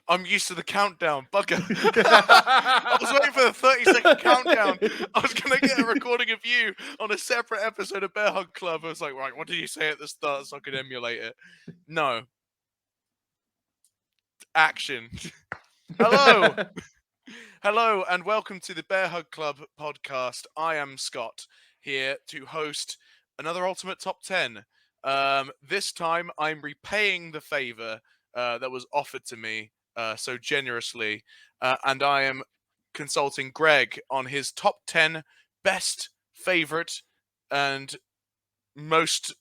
I'm used to the countdown. Bugger. I was waiting for the 30-second countdown. I was going to get a recording of you on a separate episode of Bearhug Club. I was like, right, what did you say at the start so I could emulate it? No. Action. Hello. Hello, and welcome to the Bearhug Club podcast. I am Scott, here to host another Ultimate Top 10. This time, I'm repaying the favor that was offered to me so generously, and I am consulting Greg on his top 10 best, favorite, and most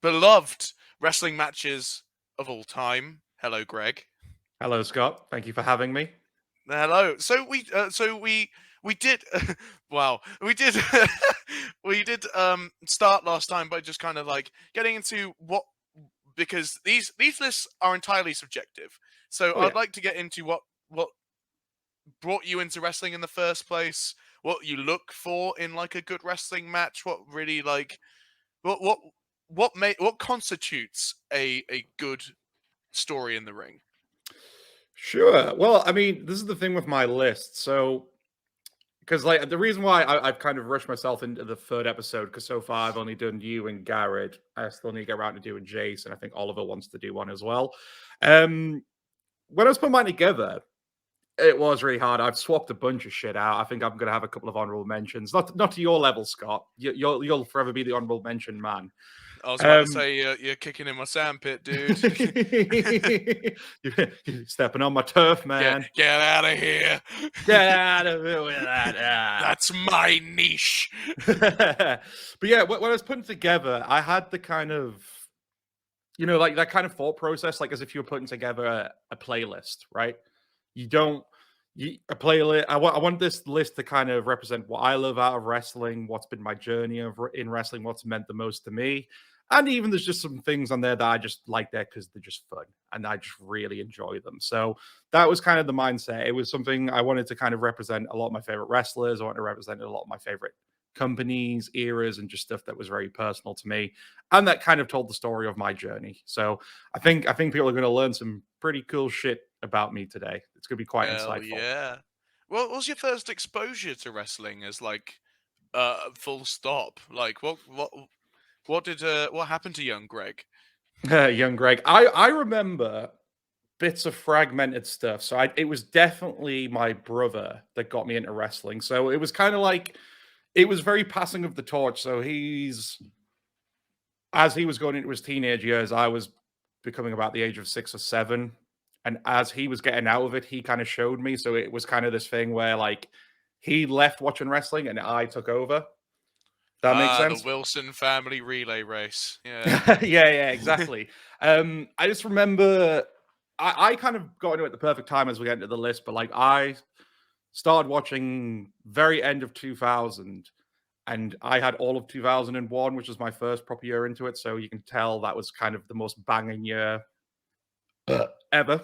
beloved wrestling matches of all time. Hello, Greg. Hello, Scott. Thank you for having me. Hello. So we did wow. We did we did start last time by just kind of like getting into what, because these lists are entirely subjective. So I'd like to get into what brought you into wrestling in the first place, what you look for in like a good wrestling match, what really like what constitutes a good story in the ring. Sure. Well, I mean, this is the thing with my list. So, because like the reason why I've kind of rushed myself into the third episode, because so far I've only done you and Garrod. I still need to get around to doing Jace, and I think Oliver wants to do one as well. When I was putting mine together, it was really hard. I've swapped a bunch of shit out. I think I'm going to have a couple of honorable mentions. Not to your level, Scott. You'll forever be the honorable mention man. I was about to say, you're kicking in my sandpit, dude. You're stepping on my turf, man. Get out of here. Get out of it with that. That's my niche. But yeah, when I was putting together, I had the kind of, like that kind of thought process, like as if you were putting together a playlist, right? A playlist. I want this list to kind of represent what I love out of wrestling, what's been my journey in wrestling, what's meant the most to me. And even there's just some things on there that I just like there because they're just fun and I just really enjoy them. So that was kind of the mindset. It was something I wanted to kind of represent a lot of my favorite wrestlers. I wanted to represent a lot of my favorite companies, eras, and just stuff that was very personal to me. And that kind of told the story of my journey. So I think people are going to learn some pretty cool shit about me today. It's going to be quite insightful. Yeah. Well, what was your first exposure to wrestling as like full stop? Like what happened to young Greg? Young Greg. I remember bits of fragmented stuff. So it was definitely my brother that got me into wrestling. So it was kind of like, it was very passing of the torch. So as he was going into his teenage years, I was becoming about the age of 6 or 7. And as he was getting out of it, he kind of showed me. So it was kind of this thing where like he left watching wrestling and I took over. That makes sense? The Wilson family relay race. Yeah. yeah, exactly. I just remember I kind of got into it at the perfect time as we get into the list, but like I started watching very end of 2000, and I had all of 2001, which was my first proper year into it. So you can tell that was kind of the most banging year ever.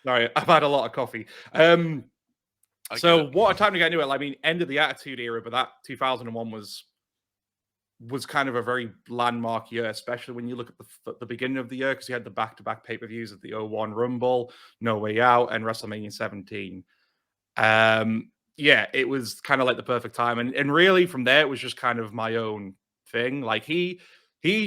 Sorry, I've had a lot of coffee. So what a time to get into it. I mean, end of the Attitude Era, but that 2001 was kind of a very landmark year, especially when you look at the beginning of the year, because you had the back-to-back pay-per-views of the 01 Rumble, No Way Out, and WrestleMania 17. Yeah, it was kind of like the perfect time. And really from there, it was just kind of my own thing. Like he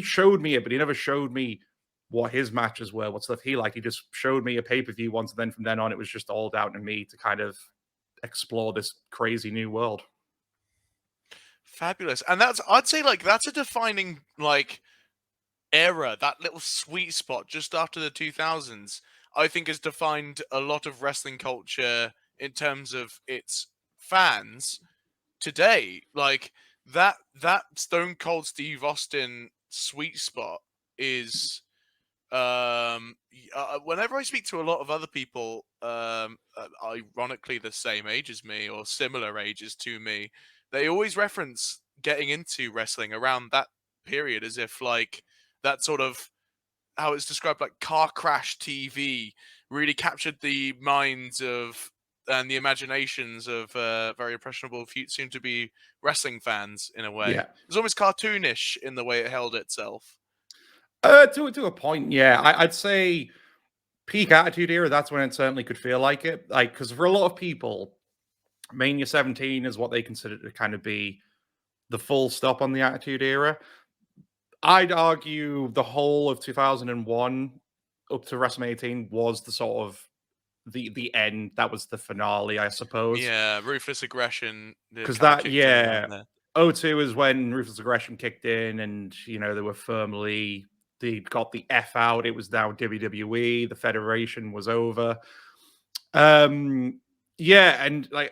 showed me it, but he never showed me what his matches were, what stuff he liked. He just showed me a pay-per-view once, and then from then on, it was just all down to me to kind of explore this crazy new world. Fabulous. And I'd say like that's a defining like era, that little sweet spot just after the 2000s, I think has defined a lot of wrestling culture in terms of its fans today. Like that Stone Cold Steve Austin sweet spot is whenever I speak to a lot of other people, ironically the same age as me or similar ages to me, they always reference getting into wrestling around that period as if like that sort of how it's described, like car crash TV, really captured the minds of and the imaginations of very impressionable, soon to be wrestling fans in a way. Yeah. It was almost cartoonish in the way it held itself. To a point, yeah. I'd say peak Attitude Era, that's when it certainly could feel like it. Like, because for a lot of people, Mania 17 is what they consider to kind of be the full stop on the Attitude Era. I'd argue the whole of 2001 up to WrestleMania 18 was the sort of the end. That was the finale, I suppose. Yeah, Ruthless Aggression. Because that, yeah, there. 02 is when Ruthless Aggression kicked in, and they were firmly they got the F out. It was now WWE. The Federation was over. Yeah, and like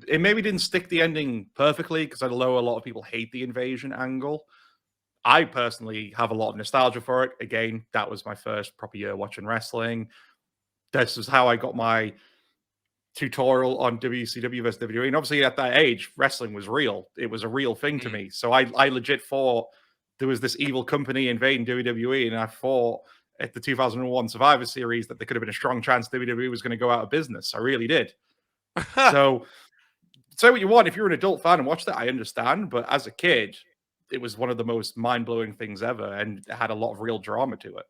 it maybe didn't stick the ending perfectly because I know a lot of people hate the invasion angle. I personally have a lot of nostalgia for it. Again, that was my first proper year watching wrestling. This is how I got my tutorial on WCW versus WWE. And obviously at that age, wrestling was real. It was a real thing to me. So I legit thought there was this evil company invading WWE, and I thought at the 2001 Survivor Series that there could have been a strong chance WWE was going to go out of business. I really did. So say what you want. If you're an adult fan and watch that, I understand. But as a kid, it was one of the most mind-blowing things ever, and it had a lot of real drama to it.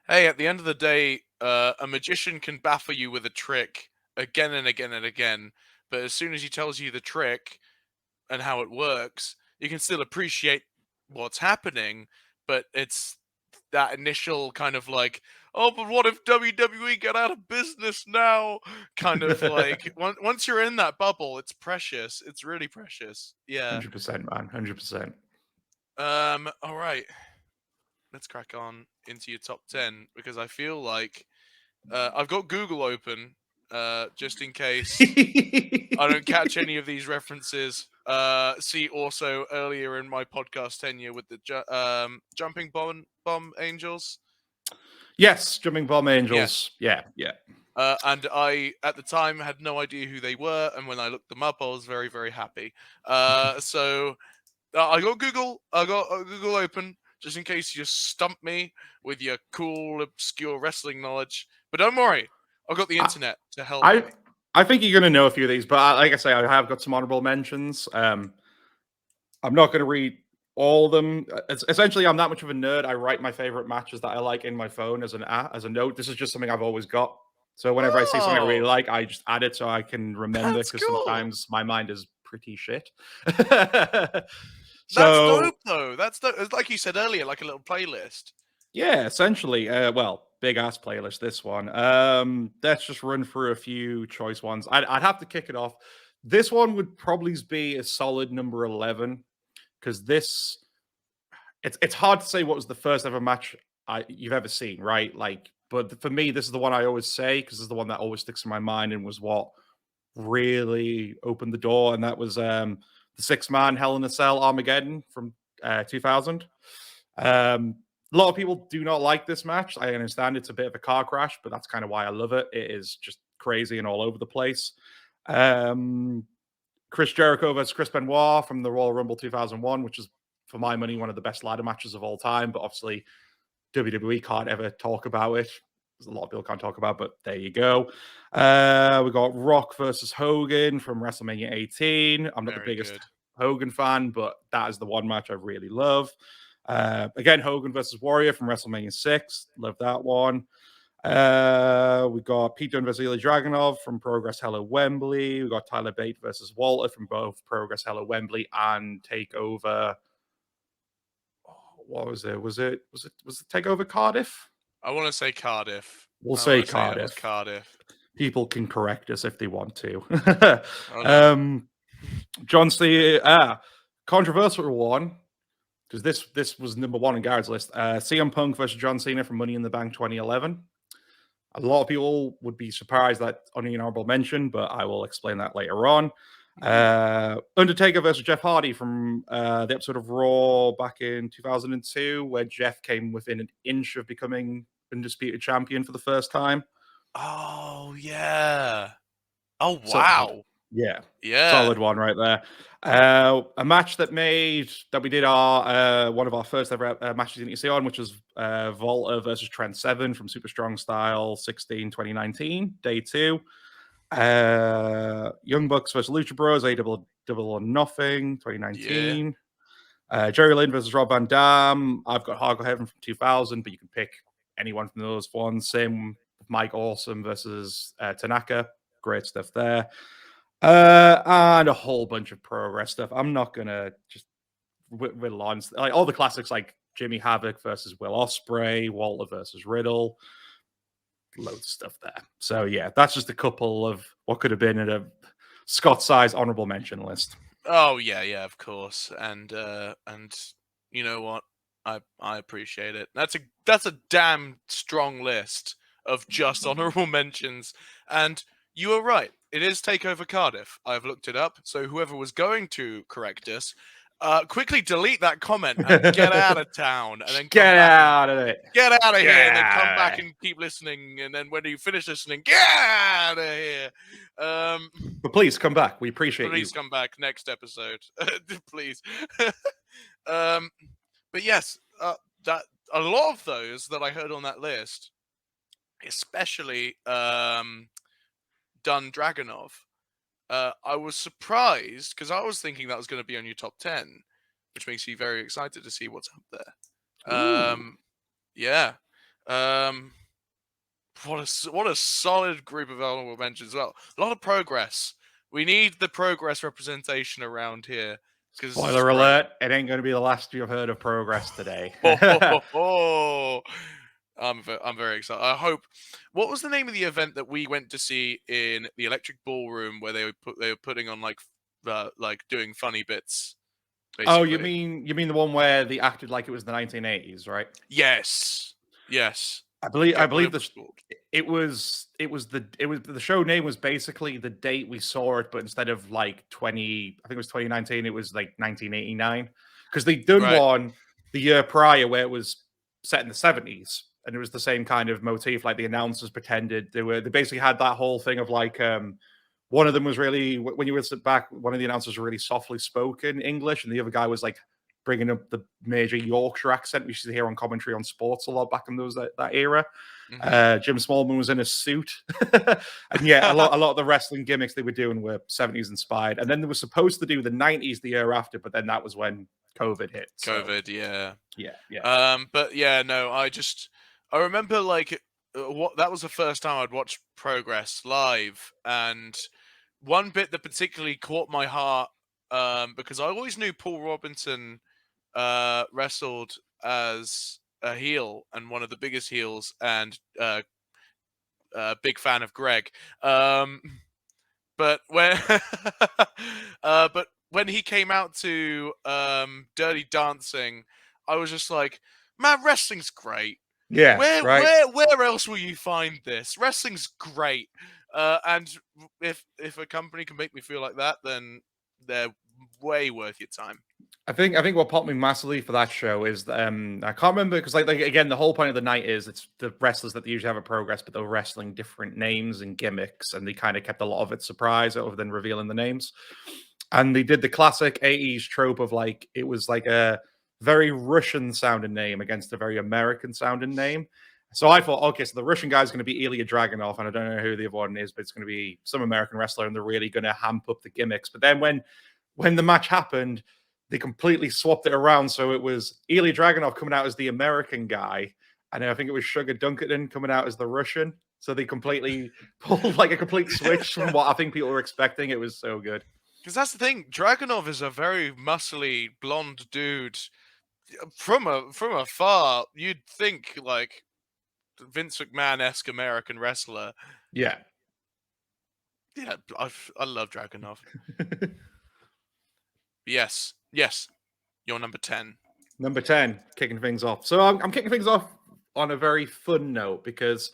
Hey, at the end of the day, a magician can baffle you with a trick again and again and again, but as soon as he tells you the trick and how it works, you can still appreciate what's happening, but it's that initial kind of like, oh, but what if WWE get out of business now? Kind of like, once you're in that bubble, it's precious. It's really precious. Yeah. 100%, man. 100%. All right. Let's crack on into your top 10 because I feel like I've got Google open just in case I don't catch any of these references. See also earlier in my podcast tenure with the Jumping Bomb Angels. Yes, Jumping Bomb Angels. Yeah. And I, at the time, had no idea who they were, and when I looked them up, I was very, very happy. So I got Google open just in case you just stump me with your cool, obscure wrestling knowledge. But don't worry, I've got the internet to help me. I think you're going to know a few of these, but like I say, I have got some honorable mentions. I'm not going to read all of them. Essentially, I'm that much of a nerd. I write my favorite matches that I like in my phone as a note. This is just something I've always got. So whenever I see something I really like, I just add it so I can remember, because sometimes my mind is pretty shit. That's dope, though. That's dope. It's like you said earlier, like a little playlist. Yeah, essentially. Well, big ass playlist, this one. Let's just run through a few choice ones. I'd have to kick it off. This one would probably be a solid number 11, because it's hard to say what was the first ever match you've ever seen, right? Like, but for me, this is the one I always say, because it's the one that always sticks in my mind and was what really opened the door, and that was the 6-man Hell in a Cell Armageddon from 2000. A lot of people do not like this match. I understand it's a bit of a car crash, but that's kind of why I love it. It is just crazy and all over the place. Chris Jericho versus Chris Benoit from the Royal Rumble 2001, which is, for my money, one of the best ladder matches of all time. But obviously, WWE can't ever talk about it. There's a lot of people can't talk about, but there you go. We got Rock versus Hogan from WrestleMania 18. I'm not the biggest Hogan fan, but that is the one match I really love. Again, Hogan versus Warrior from WrestleMania 6. Love that one. We got Pete Dunne versus Ilya Dragunov from Progress Hell at Wembley. We got Tyler Bate versus Walter from both Progress Hell at Wembley and Takeover. What was it? Was it Takeover Cardiff? I want to say Cardiff. We'll say Cardiff. Cardiff. People can correct us if they want to. John Cena, controversial one, because this was number one on Garrett's list. CM Punk versus John Cena from Money in the Bank 2011. A lot of people would be surprised that only an honorable mention, but I will explain that later on. Undertaker versus Jeff Hardy from the episode of Raw back in 2002, where Jeff came within an inch of becoming undisputed champion for the first time. Oh, yeah. Oh, So, wow. yeah. Yeah. Solid one right there. A match that we did our one of our first ever matches in EC on, which was Volta versus Trent Seven from Super Strong Style 16 2019, day 2. Young Bucks versus Lucha Bros, A Double or Nothing 2019. Jerry Lynn versus Rob Van Dam. I've got Hardcore Heaven from 2000, but you can pick anyone from those ones. Same with Mike Awesome versus Tanaka. Great stuff there. And a whole bunch of Progress stuff. I'm not gonna just whittle on like all the classics, like Jimmy Havoc versus Will Ospreay, Walter versus Riddle, loads of stuff there. So yeah, that's just a couple of what could have been in a Scott-sized honorable mention list. Oh yeah, of course. And you know what? I appreciate it. That's a damn strong list of just honorable mentions. And you are right. It is Takeover Cardiff. I've looked it up. So whoever was going to correct us, quickly delete that comment and get out of town, and then get out of it. Get out of here, and then come back and keep listening. And then when you finish listening, get out of here. But please come back. We appreciate you. Please come back next episode, please. But yes, that a lot of those that I heard on that list, especially Dun Dragunov, I was surprised because I was thinking that was going to be on your top 10, which makes me very excited to see what's up there. Yeah. What a solid group of honorable mentions as well. A lot of Progress. We need the Progress representation around here. Spoiler alert, it ain't going to be the last you've heard of Progress today. I'm very excited. I hope. What was the name of the event that we went to see in the Electric Ballroom where they were putting on like doing funny bits? Basically. Oh, you mean the one where they acted like it was the 1980s, right? Yes. I believe the show name was basically the date we saw it, but instead of like I think it was 2019, it was like 1989, because they'd done one the year prior where it was set in the 70s, and it was the same kind of motif. Like the announcers pretended they basically had that whole thing of like one of them was really, when you would sit back, one of the announcers were really softly spoken English, and the other guy was like bringing up the major Yorkshire accent we used to hear on commentary on sports a lot back in that era. Mm-hmm. Jim Smallman was in a suit, and yeah, a lot of the wrestling gimmicks they were doing were 70s inspired. And then they were supposed to do the 90s the year after, but then that was when COVID hit. COVID, yeah. But yeah, no, I remember like that was the first time I'd watched Progress live, and one bit that particularly caught my heart, because I always knew Paul Robinson wrestled as a heel and one of the biggest heels, and big fan of Greg. But when he came out to Dirty Dancing, I was just like, man, wrestling's great. Yeah, where else will you find this? Wrestling's great. And if a company can make me feel like that, then they're way worth your time. I think what popped me massively for that show is I can't remember, because like again, the whole point of the night is it's the wrestlers that they usually have a Progress, but they're wrestling different names and gimmicks, and they kind of kept a lot of it surprise other than revealing the names. And they did the classic 80s trope of like, it was like a very Russian sounding name against a very American sounding name. So I thought, okay, so the Russian guy is going to be Ilya Dragunov, and I don't know who the other one is, but it's going to be some American wrestler, and they're really going to hamp up the gimmicks. But then when the match happened, they completely swapped it around. So it was Ilya Dragunov coming out as the American guy, and I think it was Sugar Dunkerton coming out as the Russian. So they completely pulled like a complete switch from what I think people were expecting. It was so good. Because that's the thing. Dragunov is a very muscly, blonde dude. From afar, you'd think like Vince McMahon-esque American wrestler. Yeah. I love Dragunov. Yes. You're number 10. Number 10, kicking things off. So I'm kicking things off on a very fun note, because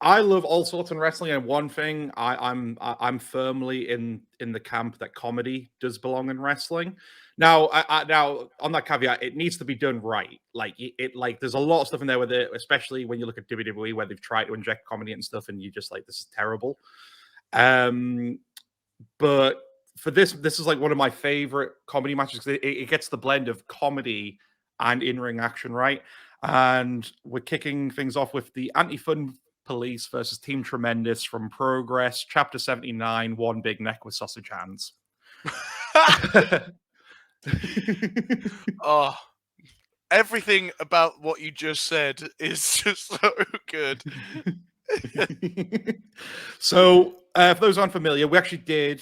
I love all sorts in wrestling, and one thing I'm firmly in the camp that comedy does belong in wrestling. Now, now on that caveat, it needs to be done right. Like like there's a lot of stuff in there with it, especially when you look at WWE where they've tried to inject comedy and stuff, and you just like this is terrible. But for this is like one of my favorite comedy matches because it gets the blend of comedy and in-ring action right. And we're kicking things off with the Anti-Fun Police versus Team Tremendous from Progress, Chapter 79, One Big Neck with Sausage Hands. Oh, everything about what you just said is just so good. So, for those unfamiliar, we actually did.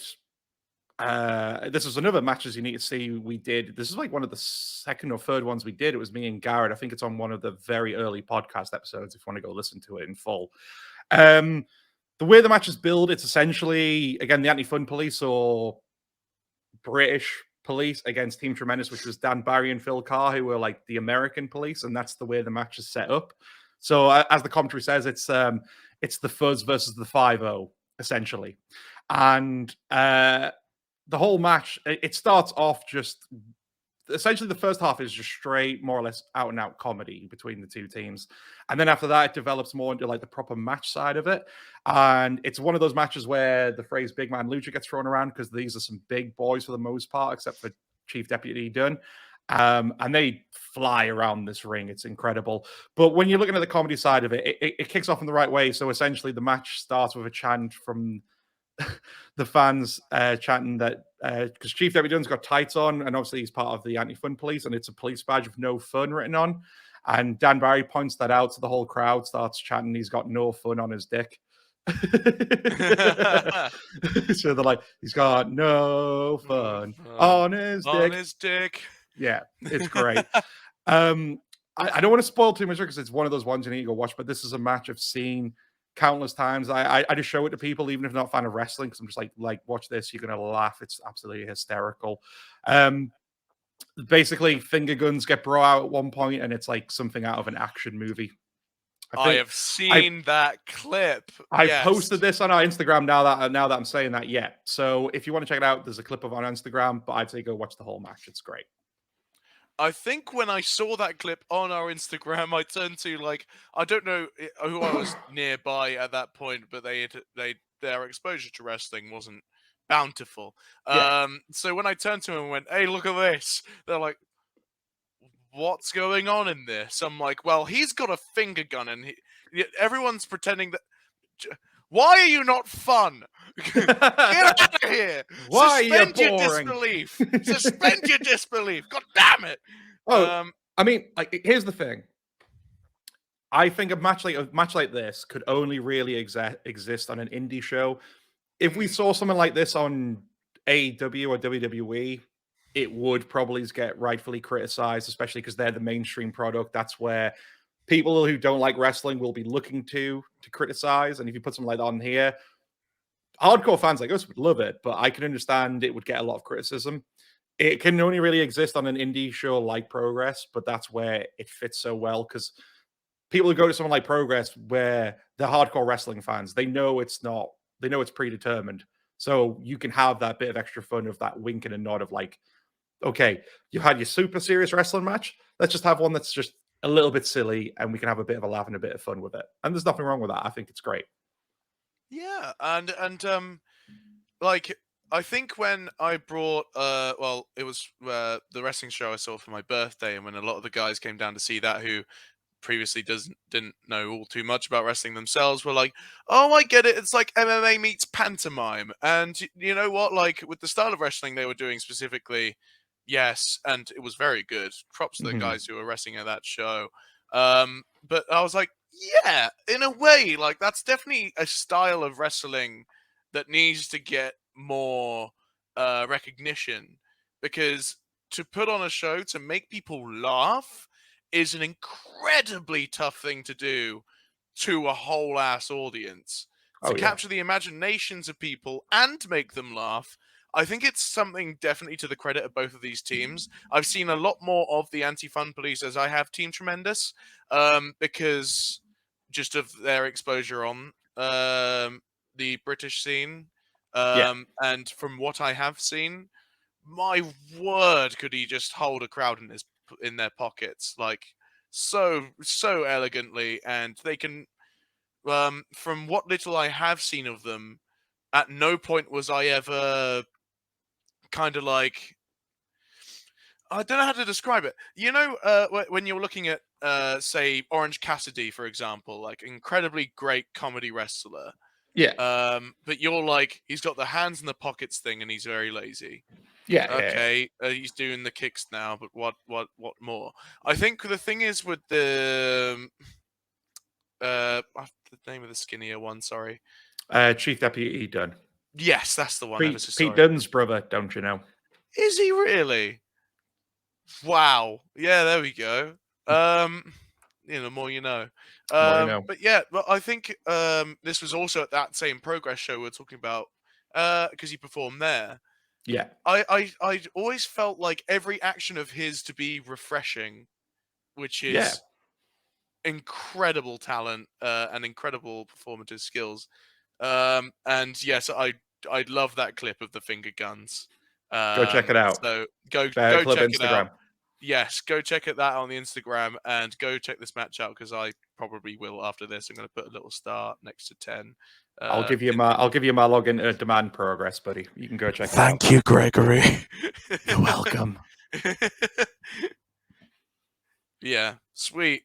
This was another matches you need to see. We did. This is like one of the second or third ones we did. It was me and Garrett. I think it's on one of the very early podcast episodes. If you want to go listen to it in full. The way the match is built, it's essentially again the Anti-Fun Police or British police against Team Tremendous, which was Dan Barry and Phil Carr, who were like the American police, and that's the way the match is set up. So as the commentary says, it's the Fuzz versus the 5-0, essentially. And the whole match, it starts off just essentially the first half is just straight, more or less out and out comedy between the two teams. And then after that, it develops more into like the proper match side of it. And it's one of those matches where the phrase big man lucha gets thrown around because these are some big boys for the most part, except for Chief Deputy Dunn. And they fly around this ring. It's incredible. But when you're looking at the comedy side of it, it kicks off in the right way. So essentially the match starts with a chant from the fans chanting that because Chief Deputy Dunn's got tights on, and obviously he's part of the Anti-Fun Police, and it's a police badge with no fun written on. And Dan Barry points that out, so the whole crowd starts chanting he's got no fun on his dick. So they're like, he's got no fun on his dick. On his dick. Yeah, it's great. I don't want to spoil too much because it's one of those ones you need to go watch, but this is a match I've seen countless times. I just show it to people, even if they're not a fan of wrestling, because I'm just like, watch this, you're gonna laugh. It's absolutely hysterical. Basically, finger guns get brought out at one point, and it's like something out of an action movie. I have seen that clip. I posted this on our Instagram now that I'm saying that. Yeah. So if you want to check it out, there's a clip of it on Instagram, but I'd say go watch the whole match. It's great. I think when I saw that clip on our Instagram, I turned to like, I don't know who I was nearby at that point, but their exposure to wrestling wasn't bountiful. Yeah. So when I turned to them and went, "Hey, look at this," they're like, "What's going on in this?" I'm like, "Well, he's got a finger gun, and everyone's pretending that." Why are you not fun? Get out of here! Why Suspend are you your boring? disbelief. Suspend your disbelief. God damn it! Oh, I mean, like, here's the thing. I think a match like this could only really exist on an indie show. If we saw something like this on AEW or WWE, it would probably get rightfully criticized, especially because they're the mainstream product. That's where people who don't like wrestling will be looking to criticize. And if you put something like that on here, hardcore fans like us would love it, but I can understand it would get a lot of criticism. It can only really exist on an indie show like Progress, but that's where it fits so well because people who go to someone like Progress, where they're hardcore wrestling fans, they know it's predetermined. So you can have that bit of extra fun of that wink and a nod of like, okay, you had your super serious wrestling match. Let's just have one that's just a little bit silly and we can have a bit of a laugh and a bit of fun with it. And there's nothing wrong with that. I think it's great. Yeah, and like I think when I brought well, it was the wrestling show I saw for my birthday, and when a lot of the guys came down to see that who previously didn't know all too much about wrestling themselves were like, "Oh, I get it. It's like MMA meets pantomime." And you know what? Like with the style of wrestling they were doing specifically, yes, and it was very good. Props to the guys who were wrestling at that show. But I was like, yeah, in a way, like that's definitely a style of wrestling that needs to get more recognition, because to put on a show to make people laugh is an incredibly tough thing to do to a whole ass audience. To capture the imaginations of people and make them laugh, I think it's something definitely to the credit of both of these teams. I've seen a lot more of the Anti-Fun Police as I have Team Tremendous, because just of their exposure on the British scene. Yeah. And from what I have seen, my word, could he just hold a crowd in their pockets, like so elegantly, and they can. From what little I have seen of them, at no point was I ever kind of like, I don't know how to describe it. You know, when you're looking at, say, Orange Cassidy, for example, like incredibly great comedy wrestler. Yeah. But you're like, he's got the hands in the pockets thing, and he's very lazy. Yeah. Okay, he's doing the kicks now, but what more? I think the thing is with the what's the name of the skinnier one? Sorry. Chief Deputy Dunn. Yes, that's the one. Ever so Pete sorry. Dunne's brother, don't you know? Is he really? Wow. Yeah, there we go. The more you know. More you know. But yeah, but I think this was also at that same Progress show we are talking about, because he performed there. Yeah. I always felt like every action of his to be refreshing, which Yeah. is incredible talent and incredible performative skills. And yes, I'd love that clip of the finger guns. Go check it out. So go Bearhug Club check it out. Instagram. Yes, go check that out on the Instagram, and go check this match out, because I probably will after this. I'm going to put a little star next to 10. I'll give you my login to Demand Progress, buddy. You can go check it out. Thank you, Gregory. You're welcome. Yeah, sweet.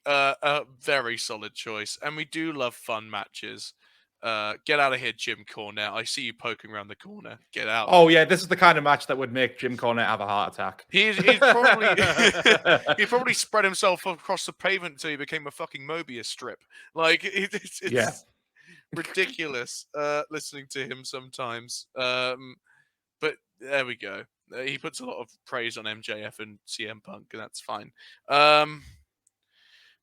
Very solid choice, and we do love fun matches. Get out of here, Jim Cornette. I see you poking around the corner. Get out. Oh yeah, this is the kind of match that would make Jim Cornette have a heart attack. He'd probably he'd probably spread himself across the pavement until he became a fucking Mobius strip. Like it's Yeah. ridiculous listening to him sometimes. But there we go. He puts a lot of praise on MJF and CM Punk, and that's fine.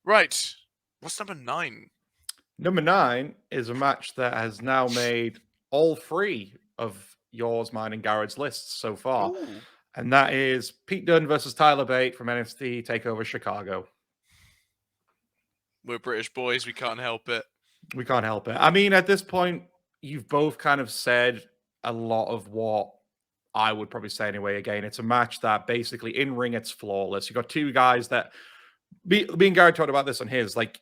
Right. What's number 9? Number 9 is a match that has now made all 3 of yours, mine, and Garrod's lists so far. Ooh. And that is Pete Dunne versus Tyler Bate from NXT TakeOver Chicago. We're British boys. We can't help it. We can't help it. I mean, at this point, you've both kind of said a lot of what I would probably say anyway. Again, it's a match that basically in ring, it's flawless. You've got 2 guys that, me and Garrod talked about this on his, like,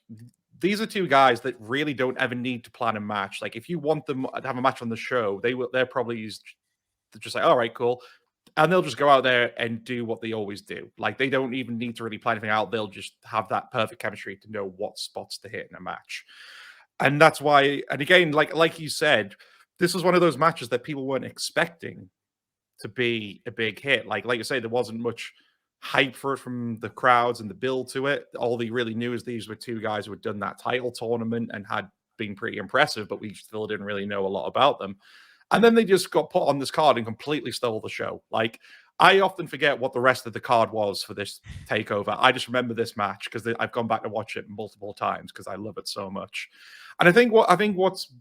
these are 2 guys that really don't ever need to plan a match. Like, if you want them to have a match on the show, they're probably just like, all right, cool. And they'll just go out there and do what they always do. Like, they don't even need to really plan anything out. They'll just have that perfect chemistry to know what spots to hit in a match. And that's why, and again, like you said, this was one of those matches that people weren't expecting to be a big hit. Like you say, there wasn't much hype for it from the crowds and the build to it. All they really knew is these were 2 guys who had done that title tournament and had been pretty impressive, but we still didn't really know a lot about them. And then they just got put on this card and completely stole the show. Like, I often forget what the rest of the card was for this takeover. I just remember this match because I've gone back to watch it multiple times because I love it so much. And I think what's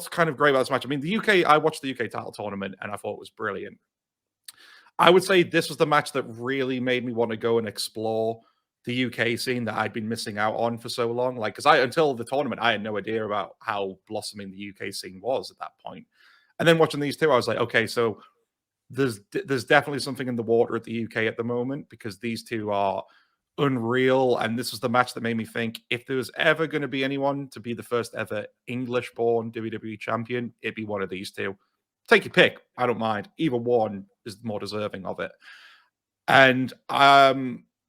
kind of great about this match, I mean, the UK, I watched the UK title tournament and I thought it was brilliant. I would say this was the match that really made me want to go and explore the UK scene that I'd been missing out on for so long. Like, because until the tournament, I had no idea about how blossoming the UK scene was at that point. And then watching these 2, I was like, okay, so there's definitely something in the water at the UK at the moment because these 2 are unreal. And this was the match that made me think if there was ever going to be anyone to be the first ever English-born WWE champion, it'd be one of these 2. Take your pick. I don't mind. Either one is more deserving of it. And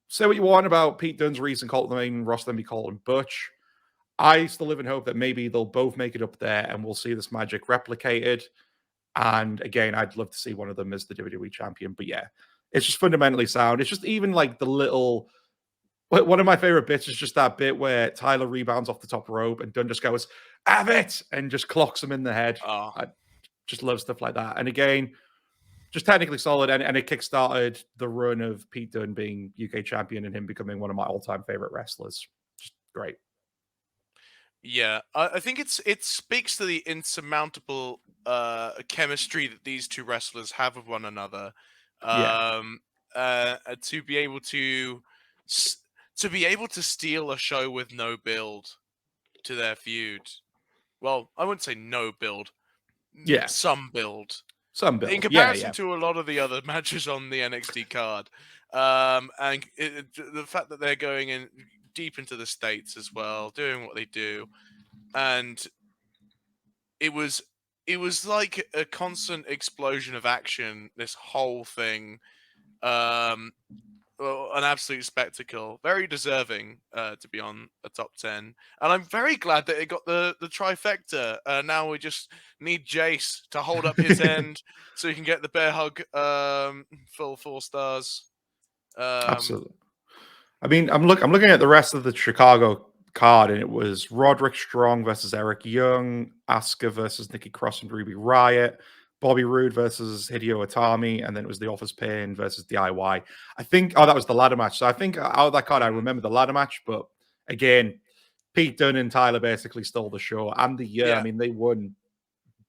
say what you want about Pete Dunne's recent cult name, Ross then be called him Butch. I still live in hope that maybe they'll both make it up there and we'll see this magic replicated. And again, I'd love to see one of them as the WWE champion. But yeah, it's just fundamentally sound. It's just even like the little... One of my favorite bits is just that bit where Tyler rebounds off the top rope and Dunne just goes, "Have it!" and just clocks him in the head. Oh. I just love stuff like that. And again, just technically solid. And it kickstarted the run of Pete Dunne being UK champion and him becoming one of my all-time favorite wrestlers. Just great. Yeah, I think it speaks to the insurmountable chemistry that these 2 wrestlers have with one another. To be able to steal a show with no build. to their feud. Well, I wouldn't say no build. Yeah. Some build. Some build. In comparison to a lot of the other matches on the NXT card. And the fact that they're going in deep into the States as well, doing what they do. And it was like a constant explosion of action, this whole thing. An absolute spectacle. Very deserving to be on a top 10. And I'm very glad that it got the trifecta. Now we just need Jace to hold up his end so he can get the bear hug full 4 stars. Absolutely. I mean, I'm looking at the rest of the Chicago card, and it was Roderick Strong versus Eric Young, Asuka versus Nikki Cross and Ruby Riott, Bobby Roode versus Hideo Itami, and then it was the Office Pain versus DIY. I think, that was the ladder match. So I think out of that card, I remember the ladder match, but again, Pete Dunne and Tyler basically stole the show and the year. Yeah. I mean, they won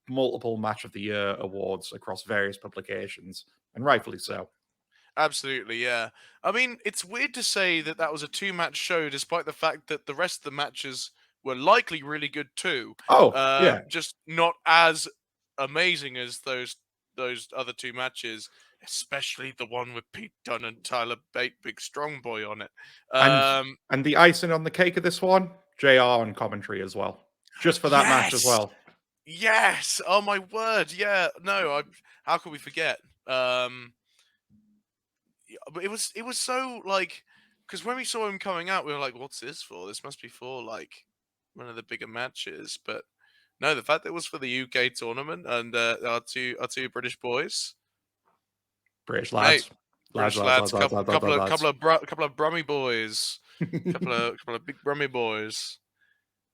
multiple Match of the Year awards across various publications, and rightfully so. Absolutely, yeah. I mean, it's weird to say that that was a 2-match show, despite the fact that the rest of the matches were likely really good too. Oh, yeah. Just not as amazing as those other 2 matches, especially the one with Pete Dunne and Tyler Bate, Big Strong Boy on it. And the icing on the cake of this one, JR on commentary as well, just for that match as well. Yes. Oh my word. Yeah. No. How could we forget? But it was so like, because when we saw him coming out, we were like, "What's this for? This must be for like one of the bigger matches." But no, the fact that it was for the UK tournament and our two British boys, British lads, mate, British lads, couple of Brummy boys, couple of big Brummy boys.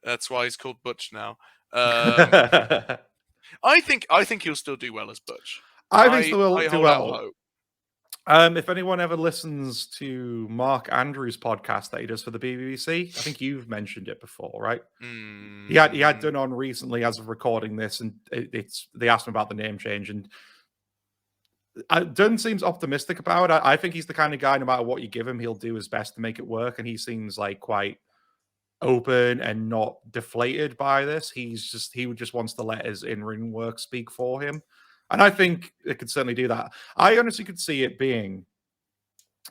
That's why he's called Butch now. I think he'll still do well as Butch. I think he will do hold well. out hope. If anyone ever listens to Mark Andrews' podcast that he does for the BBC, I think you've mentioned it before, right? He had done on recently as of recording this, and they asked him about the name change, and Dunn seems optimistic about it. I think he's the kind of guy, no matter what you give him, he'll do his best to make it work, and he seems like quite open and not deflated by this. He just wants to let his in-ring work speak for him. And I think it could certainly do that. I honestly could see it being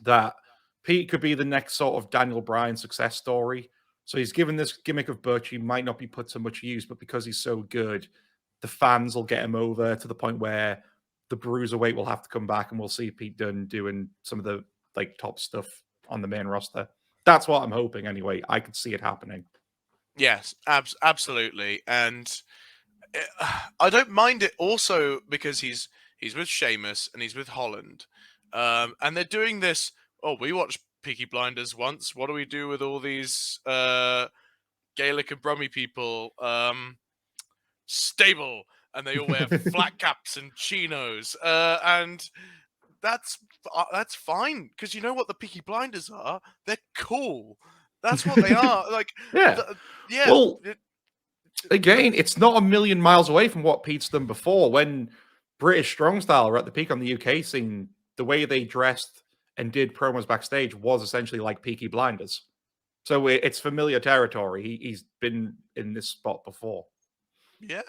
that Pete could be the next sort of Daniel Bryan success story. So he's given this gimmick of Butch. He might not be put to much use, but because he's so good, the fans will get him over to the point where the Bruiserweight will have to come back, and we'll see Pete Dunne doing some of the like top stuff on the main roster. That's what I'm hoping anyway. I could see it happening. Yes, absolutely. And I don't mind it also because he's with Sheamus and he's with Holland. And they're doing this, we watched Peaky Blinders once. What do we do with all these Gaelic and Brummy people? Stable. And they all wear flat caps and chinos. And that's fine, because you know what the Peaky Blinders are? They're cool. That's what they are. Like, yeah. Well, again, it's not a million miles away from what Pete's done before. When British Strong Style were at the peak on the UK scene, the way they dressed and did promos backstage was essentially like Peaky Blinders. So it's familiar territory. He's been in this spot before. Yeah.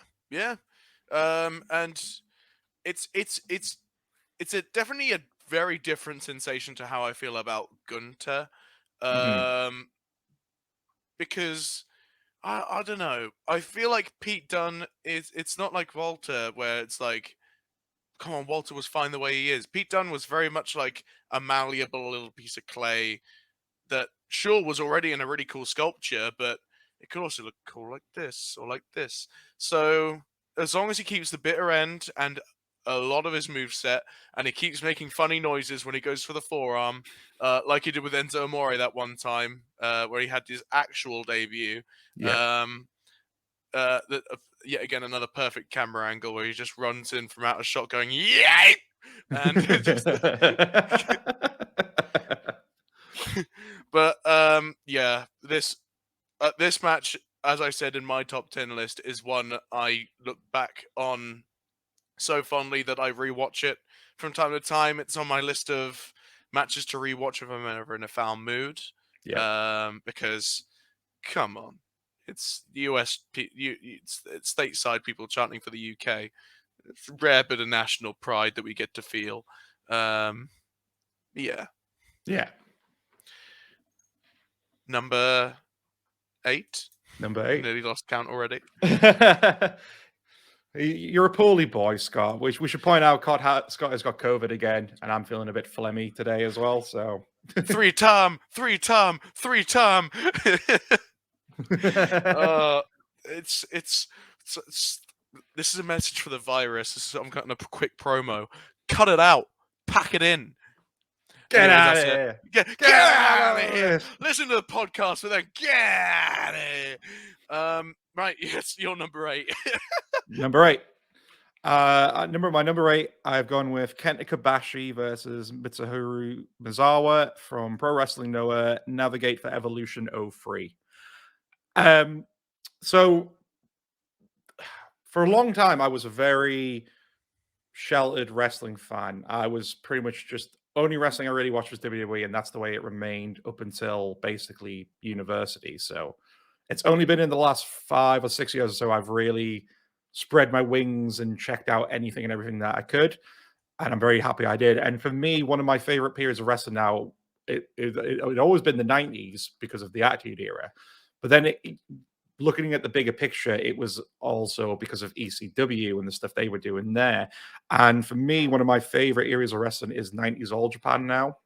And it's definitely a very different sensation to how I feel about Gunter. Because I don't know. I feel like Pete Dunne it's not like Walter, where it's like, come on, Walter was fine the way he is. Pete Dunne was very much like a malleable little piece of clay that sure was already in a really cool sculpture, but it could also look cool like this or like this. So as long as he keeps the bitter end and a lot of his moveset, and he keeps making funny noises when he goes for the forearm, like he did with Enzo Amore that one time, where he had his actual debut. Yeah. Yet again, another perfect camera angle where he just runs in from out of shot going, "Yay!" And just... But yeah, this match, as I said in my top 10 list, is one I look back on so fondly that I rewatch it from time to time. It's on my list of matches to rewatch if I'm ever in a foul mood. Yeah. Because, come on, It's US, it's stateside people chanting for the UK. It's a rare bit of national pride that we get to feel. Yeah. Yeah. Number 8. Number 8. Nearly lost count already. You're a poorly boy, Scott. We should point out Scott has got COVID again, and I'm feeling a bit phlegmy today as well. So 3 time. It's this is a message for the virus. I'm cutting a quick promo. Cut it out. Pack it in. Get Anyways, out of that's it. here. Get out of here. Listen to the podcast and then get out of here. Right, yes, you're number 8. Number 8. My number 8, I've gone with Kenta Kobashi versus Mitsuharu Misawa from Pro Wrestling Noah, Navigate for Evolution 03. So for a long time, I was a very sheltered wrestling fan. I was pretty much just only wrestling I really watched was WWE, and that's the way it remained up until basically university. So it's only been in the last 5 or 6 years or so I've really spread my wings and checked out anything and everything that I could. And I'm very happy I did. And for me, one of my favorite periods of wrestling now, it always been the 90s because of the Attitude Era. But then looking at the bigger picture, it was also because of ECW and the stuff they were doing there. And for me, one of my favorite areas of wrestling is 90s All Japan now.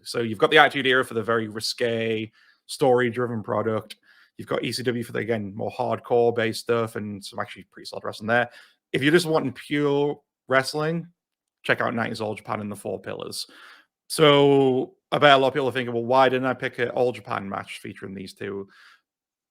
So you've got the Attitude Era for the very risque, story-driven product. You've got ECW for the, again, more hardcore-based stuff and some actually pretty solid wrestling there. If you're just wanting pure wrestling, check out 90s All Japan and the 4 Pillars. So I bet a lot of people are thinking, well, why didn't I pick an All Japan match featuring these two?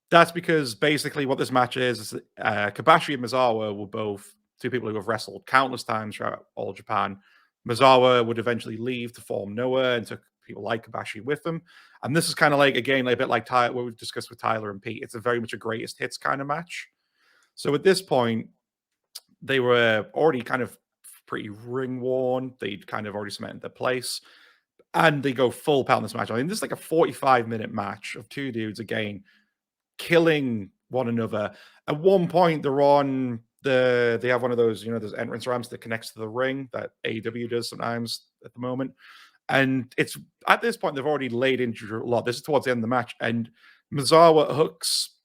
That's because basically what this match is Kobashi and Misawa were both two people who have wrestled countless times throughout All Japan. Misawa would eventually leave to form Noah and took people like Kobashi with them. And this is kind of like, again, a bit like what we've discussed with Tyler and Pete. It's a very much a greatest hits kind of match. So at this point, they were already kind of pretty ring worn. They'd kind of already cemented their place. And they go full pound this match. I mean, this is like a 45-minute match of two dudes, again, killing one another. At one point, they're on they have one of those, those entrance ramps that connects to the ring that AEW does sometimes at the moment. And it's at this point, they've already laid into a lot. This is towards the end of the match. And Misawa hooks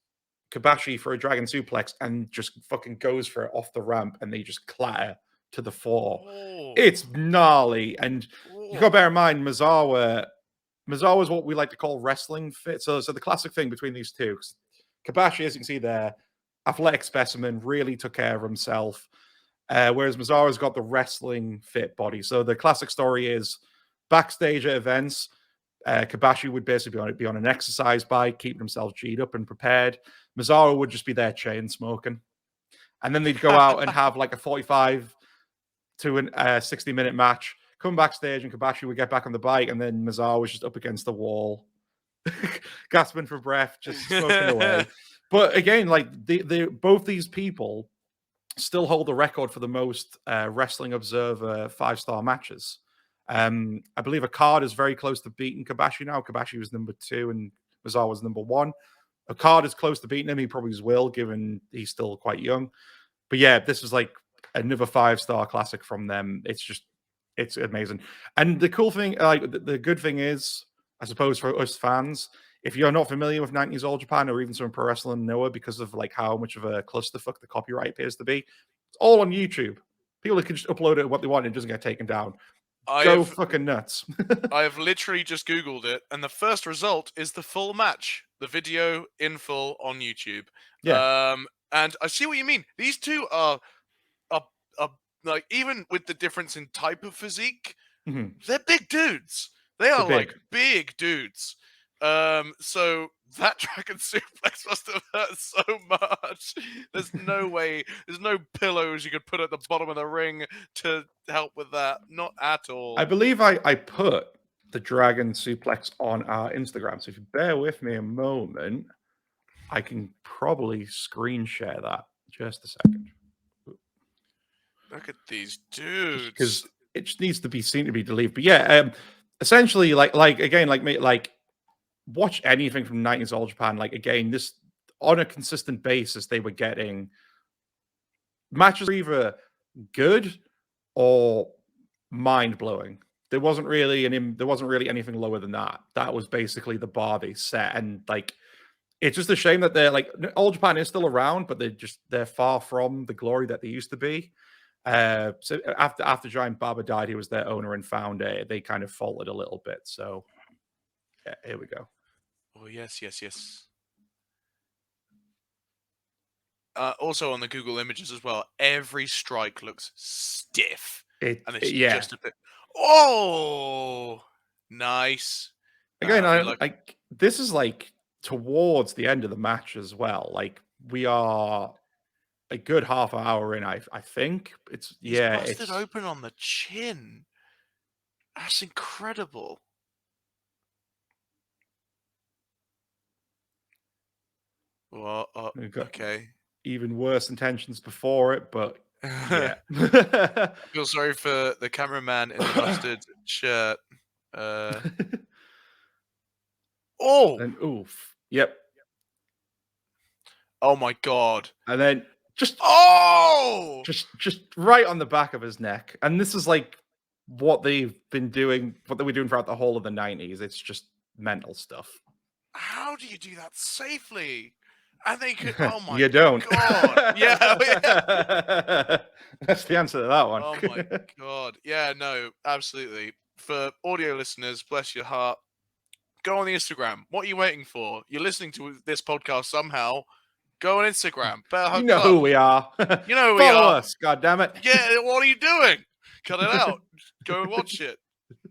Kobashi for a dragon suplex and just fucking goes for it off the ramp. And they just clatter to the floor. Oh. It's gnarly. And you got to bear in mind, Misawa is what we like to call wrestling fit. So the classic thing between these two, Kobashi, as you can see there, athletic specimen, really took care of himself. Whereas Misawa's got the wrestling fit body. So the classic story is backstage at events, Kobashi would basically be on an exercise bike, keeping himself G'd up and prepared. Misawa would just be there chain smoking. And then they'd go out and have like a 45 to a 60-minute match, come backstage, and Kobashi would get back on the bike, and then Misawa was just up against the wall, gasping for breath, just smoking away. But again, like both these people still hold the record for the most Wrestling Observer 5-star matches. I believe Akkad is very close to beating Kobashi now. Kobashi was number 2 and Misawa was number 1. Akkad is close to beating him. He probably will, given he's still quite young. But yeah, this is like another 5-star classic from them. It's amazing. And the cool thing, like the good thing is, I suppose for us fans, if you're not familiar with 90s All Japan or even some pro wrestling Noah, because of like how much of a clusterfuck the copyright appears to be, it's all on YouTube. People can just upload it what they want and it doesn't get taken down. Go fucking nuts. I have literally just Googled it, and the first result is the full match, the video in full on YouTube. Yeah. And I see what you mean. These two are like, even with the difference in type of physique, they're big dudes. They are like big dudes. So that dragon suplex must have hurt so much. There's no way. There's no pillows you could put at the bottom of the ring to help with that. Not at all. I believe I put the dragon suplex on our Instagram. So if you bear with me a moment, I can probably screen share that. Just a second. Look at these dudes. Because it just needs to be seen to be believed. But yeah, essentially, like again, like me, like watch anything from 90s All Japan. Like again, on a consistent basis, they were getting matches were either good or mind blowing. There wasn't really anything lower than that. That was basically the bar they set, and like it's just a shame that they're like All Japan is still around, but they're far from the glory that they used to be. So after Giant Baba died, he was their owner and founder. They kind of faltered a little bit. So yeah, here we go. Oh yes, yes, yes. Also on the Google images as well, every strike looks stiff, and it's just a bit. Oh, nice. Again, this is like towards the end of the match as well. Like we are a good half hour in. I think He's busted open on the chin. That's incredible. Well, okay. Even worse intentions before it, but yeah. I feel sorry for the cameraman in the mustard shirt. Oh! And oof. Yep. Oh my god. And then just right on the back of his neck. And this is like what they've been doing, what they were doing throughout the whole of the 90s. It's just mental stuff. How do you do that safely? And they could. Oh my god. You don't. Yeah. That's the answer to that one. Oh my god. Yeah, no, absolutely. For audio listeners, bless your heart. Go on the Instagram. What are you waiting for? You're listening to this podcast somehow. Go on Instagram. You know who we are. You know who we are. Follow us, God damn it. Yeah, what are you doing? Cut it out. Go and watch it.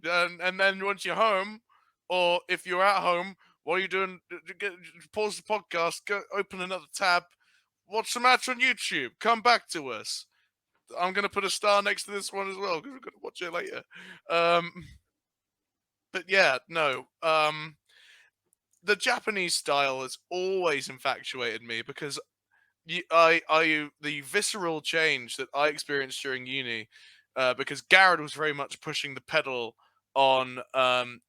And then once you're home, or if you're at home, what are you doing? Pause the podcast, go open another tab, watch the match on YouTube, come back to us. I'm going to put a star next to this one as well, because we're going to watch it later. But yeah, no. The Japanese style has always infatuated me, because the visceral change that I experienced during uni, because Garrod was very much pushing the pedal on on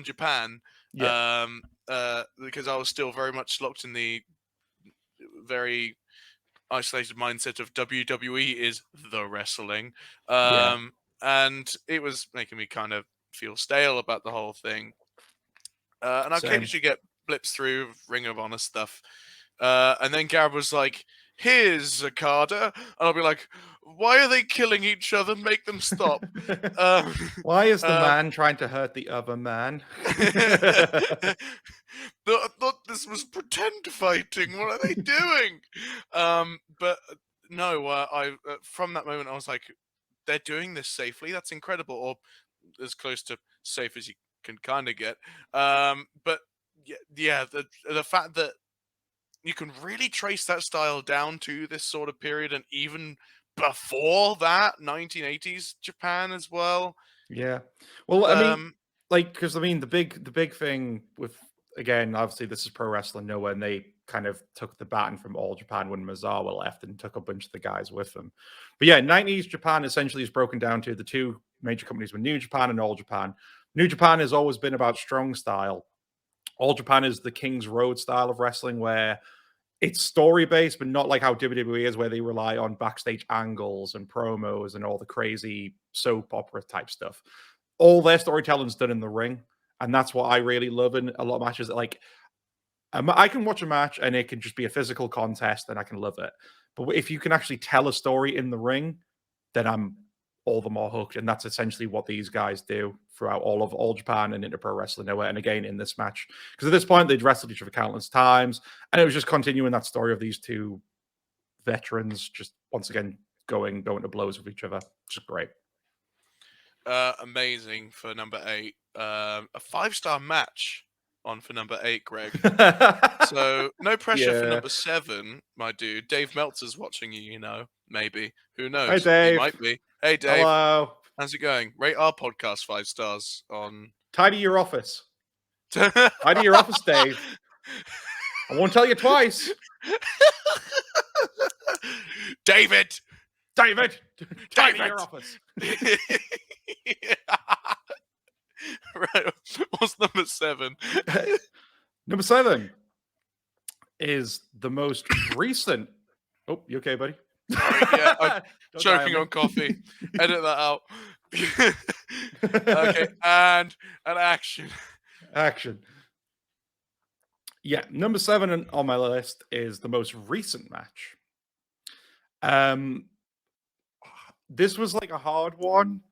Japan, because I was still very much locked in the very isolated mindset of WWE is the wrestling, and it was making me kind of feel stale about the whole thing. And I occasionally get blips through Ring of Honor stuff. And then Garrod was like, here's Okada. And I'll be like, why are they killing each other? Make them stop. Why is the man trying to hurt the other man? I thought this was pretend fighting. What are they doing? But no, from that moment, I was like, they're doing this safely. That's incredible. Or as close to safe as you can kind of get. But yeah, the fact that you can really trace that style down to this sort of period, and even before that, 1980s Japan as well. Yeah. Well, I mean, like, because I mean, the big thing with, again, obviously this is Pro Wrestling Noah, and they kind of took the baton from All Japan when Misawa left and took a bunch of the guys with them. But yeah, 90s Japan essentially is broken down to the two major companies with New Japan and All Japan. New Japan has always been about strong style. All Japan is the King's Road style of wrestling, where it's story-based, but not like how WWE is, where they rely on backstage angles and promos and all the crazy soap opera type stuff. All their storytelling's done in the ring, and that's what I really love in a lot of matches. Like, I can watch a match and it can just be a physical contest, and I can love it. But if you can actually tell a story in the ring, then I'm all the more hooked, and that's essentially what these guys do throughout all of All Japan and into Pro Wrestling Noah, and again in this match, because at this point they'd wrestled each other countless times, and it was just continuing that story of these two veterans just once again going to blows with each other. Just great. Amazing for number 8. A 5-star match on for number 8, Greg. So no pressure for number 7, my dude. Dave Meltzer's watching you, maybe. Who knows? Hey, Dave. He might be. Hey, Dave. Hello. How's it going? Rate our podcast 5 stars on... Tidy your office. Tidy your office, Dave. I won't tell you twice. David! Tidy your office. Right. What's number 7? Number 7 is the most recent. Oh, you okay, buddy? Sorry, yeah, I'm Don't die choking me. on coffee. Edit that out. Okay, and an action. Action. Yeah, number 7 on my list is the most recent match. This was like a hard one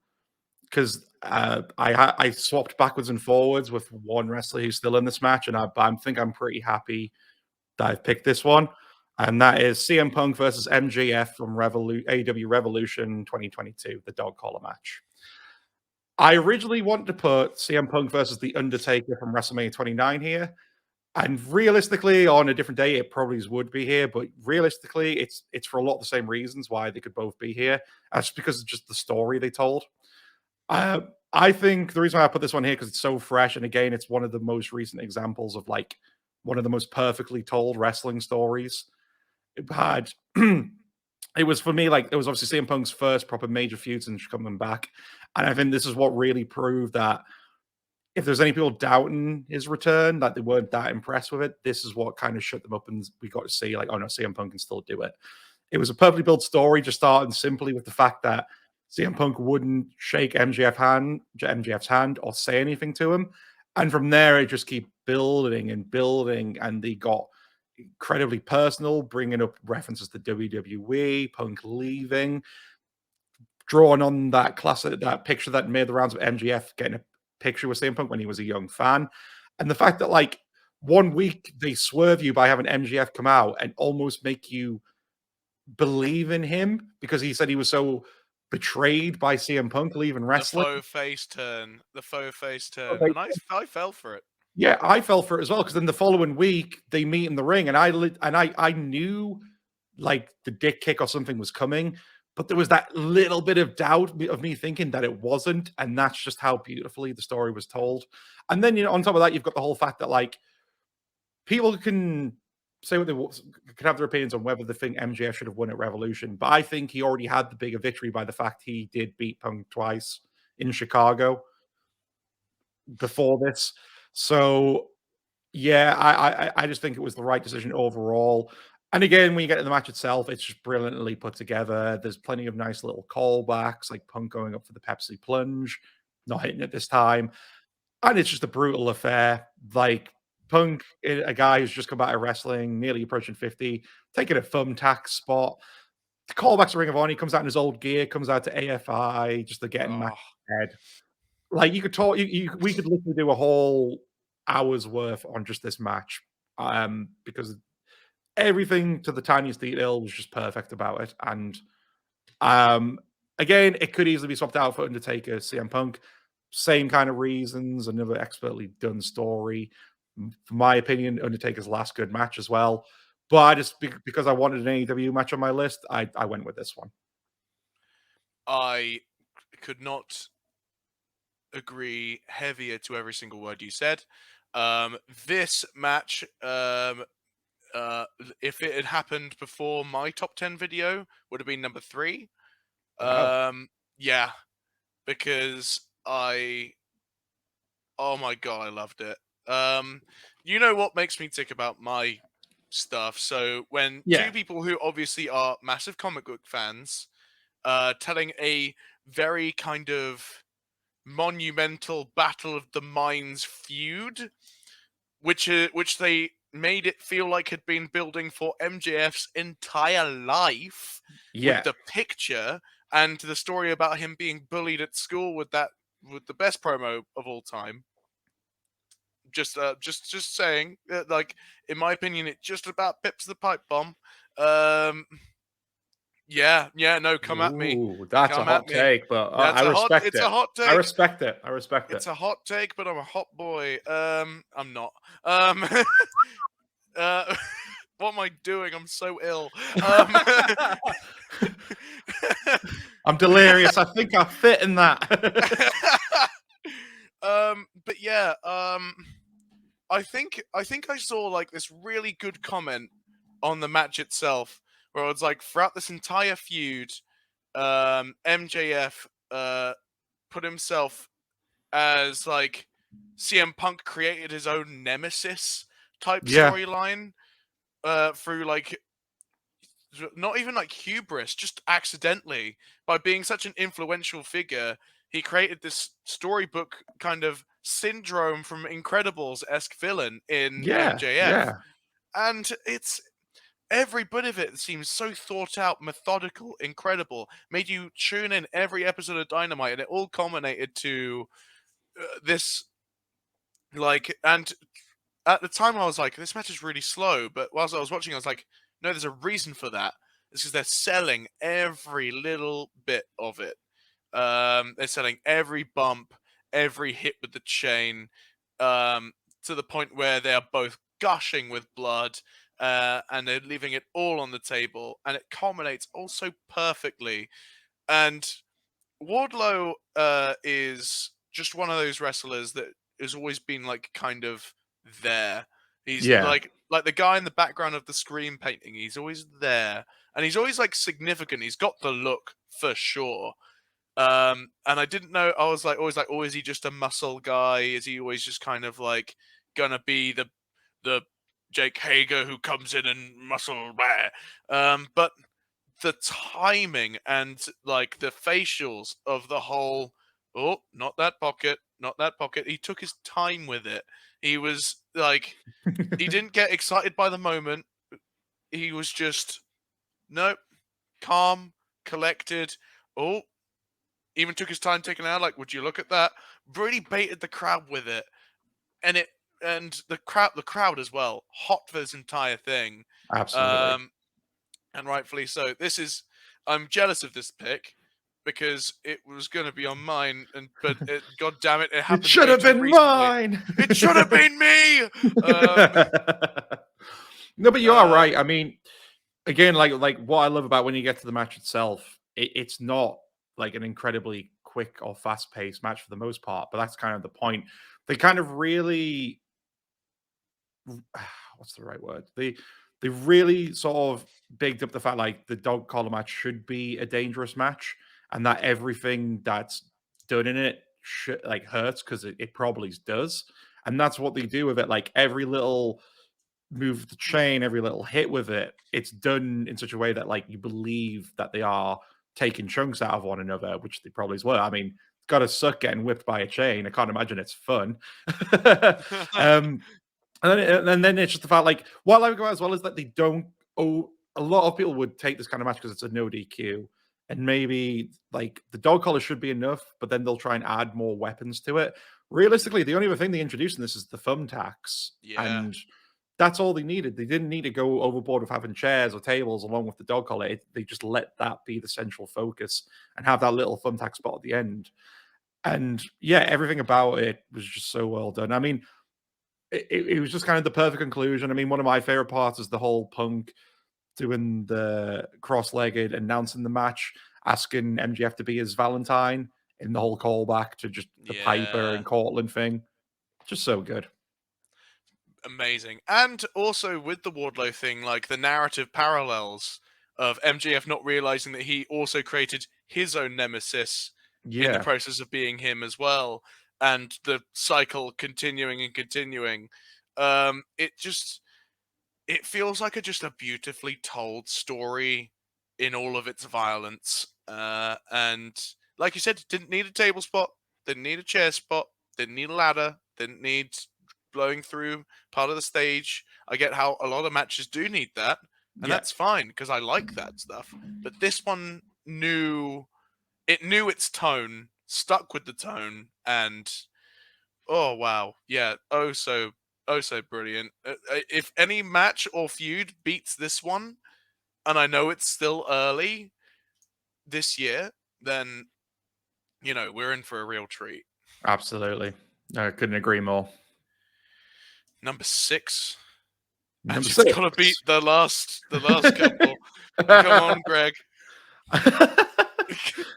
because I swapped backwards and forwards with one wrestler who's still in this match, and I think I'm pretty happy that I've picked this one, and that is CM Punk versus MJF from AEW Revolution 2022, the dog collar match. I originally wanted to put CM Punk versus The Undertaker from WrestleMania 29 here, and realistically, on a different day, it probably would be here. But realistically, it's for a lot of the same reasons why they could both be here. That's because of just the story they told. I think the reason why I put this one here because it's so fresh, and again, it's one of the most recent examples of like one of the most perfectly told wrestling stories. It had, it was for me like it was obviously CM Punk's first proper major feud since coming back, and I think this is what really proved that if there's any people doubting his return, that they weren't that impressed with it, this is what kind of shut them up, and we got to see like, oh no, CM Punk can still do it. It was a perfectly built story, just starting simply with the fact that CM Punk wouldn't shake MJF's hand or say anything to him. And from there, it just keep building and building. And they got incredibly personal, bringing up references to WWE, Punk leaving, drawing on that that picture that made the rounds of MJF getting a picture with CM Punk when he was a young fan. And the fact that, like, 1 week they swerve you by having MJF come out and almost make you believe in him because he said he was so betrayed by CM Punk leaving wrestling. The faux face turn. The faux face turn. Okay. And I fell for it. Yeah, I fell for it as well because then the following week they meet in the ring, and I knew like the dick kick or something was coming, but there was that little bit of doubt of me thinking that it wasn't, and that's just how beautifully the story was told. And then on top of that, you've got the whole fact that like people can say what they can have their opinions on whether they think MJF should have won at Revolution, but I think he already had the bigger victory by the fact he did beat Punk twice in Chicago before this. So yeah, I just think it was the right decision overall. And again, when you get to the match itself, it's just brilliantly put together. There's plenty of nice little callbacks, like Punk going up for the Pepsi plunge, not hitting it this time. And it's just a brutal affair. Like Punk, a guy who's just come out of wrestling, nearly approaching 50, taking a thumbtack spot. The callbacks to Ring of Honor, he comes out in his old gear, comes out to AFI, just to get in my head. Like you could talk, we could literally do a whole hour's worth on just this match, because everything to the tiniest detail was just perfect about it. And again, it could easily be swapped out for Undertaker, CM Punk. Same kind of reasons, another expertly done story. For my opinion, Undertaker's last good match as well. But I just because I wanted an AEW match on my list, I went with this one. I could not agree heavier to every single word you said. This match, if it had happened before my top 10 video, would have been number 3. Wow. Yeah, because oh my god, I loved it. You know what makes me tick about my stuff? So when two people who obviously are massive comic book fans, telling a very kind of monumental Battle of the Minds feud, which they made it feel like had been building for MJF's entire life, with the picture and the story about him being bullied at school with the best promo of all time. Just saying, like in my opinion, it just about pips the pipe bomb. Yeah, no, come at me. That's Come a hot at me. take, but That's I respect it. It's a hot take. I respect it. I respect it. It's a hot take, but I'm a hot boy. I'm not. What am I doing? I'm so ill. I'm delirious. I think I fit in that. But yeah, I think I saw like this really good comment on the match itself, where it's like throughout this entire feud, MJF put himself as like CM Punk created his own nemesis type storyline, through like not even like hubris, just accidentally, by being such an influential figure, he created this storybook kind of syndrome from Incredibles-esque villain in Yeah, MJF. yeah. And it's every bit of it seems so thought out, methodical, incredible. Made you tune in every episode of Dynamite, and it all culminated to this like. And at the time, I was like, this match is really slow. But whilst I was watching, I was like, no, there's a reason for that. It's because they're selling every little bit of it. They're selling every bump, every hit with the chain, to the point where they are both gushing with blood, and they're leaving it all on the table, and it culminates also perfectly. And Wardlow is just one of those wrestlers that has always been like kind of there. He's Yeah, like the guy in the background of the screen painting. He's always there, and he's always like significant. He's got the look for sure. And I didn't know. I was like, always like, oh, is he just a muscle guy? Is he always just kind of like gonna be the Jake Hager who comes in and muscle? But the timing and like the facials of the whole, oh, not that pocket, not that pocket. He took his time with it. He was like, he didn't get excited by the moment. He was just, nope, calm, collected. Oh, even took his time taking it out. Like, would you look at that? Really baited the crowd with it, and the crowd as well, hot for this entire thing. absolutely. Um, and rightfully so. I'm jealous of this pick because it was going to be on mine, but God damn it, it It happened should way have too been recently. mine. It should have been me. No, but you are right. I mean, again, like what I love about when you get to the match itself, it's not like an incredibly quick or fast paced match for the most part, but that's kind of the point. They kind of really, what's the right word? They really sort of bigged up the fact like the dog collar match should be a dangerous match, and that everything that's done in it should like hurts because it probably does, and that's what they do with it. Like every little move the chain, every little hit with it, it's done in such a way that like you believe that they are taking chunks out of one another, which they probably were. I mean, it's gotta suck getting whipped by a chain. I can't imagine it's fun. um, and then it's just the fact like what I like about as well is that they don't. Oh, a lot of people would take this kind of match because it's a no DQ, and maybe like the dog collar should be enough, but then they'll try and add more weapons to it. Realistically, the only other thing they introduced in this is the thumbtacks, Yeah. and that's all they needed. They didn't need to go overboard with having chairs or tables along with the dog collar. They just let that be the central focus and have that little thumbtack spot at the end. And yeah, everything about it was just so well done. I mean, it was just kind of the perfect conclusion. I mean, one of my favorite parts is the whole Punk doing the cross-legged, announcing the match, asking MGF to be his Valentine, in the whole callback to just the Piper Yeah. and Cortland thing. Just so good. Amazing. And also with the Wardlow thing, like the narrative parallels of MJF not realizing that he also created his own nemesis in the Yeah, process of being him as well, and the cycle continuing and continuing. It feels like just a beautifully told story in all of its violence. And like you said, didn't need a table spot, didn't need a chair spot, didn't need a ladder, didn't need blowing through part of the stage. I get how a lot of matches do need that, and yeah. that's fine because I like that stuff. But this one knew its tone, stuck with the tone, and oh wow, yeah, oh so brilliant. If any match or feud beats this one, and I know it's still early this year, then we're in for a real treat. Absolutely. I couldn't agree more. Number 6, and Number it's 6. gotta beat the last couple. Come on, Greg. Am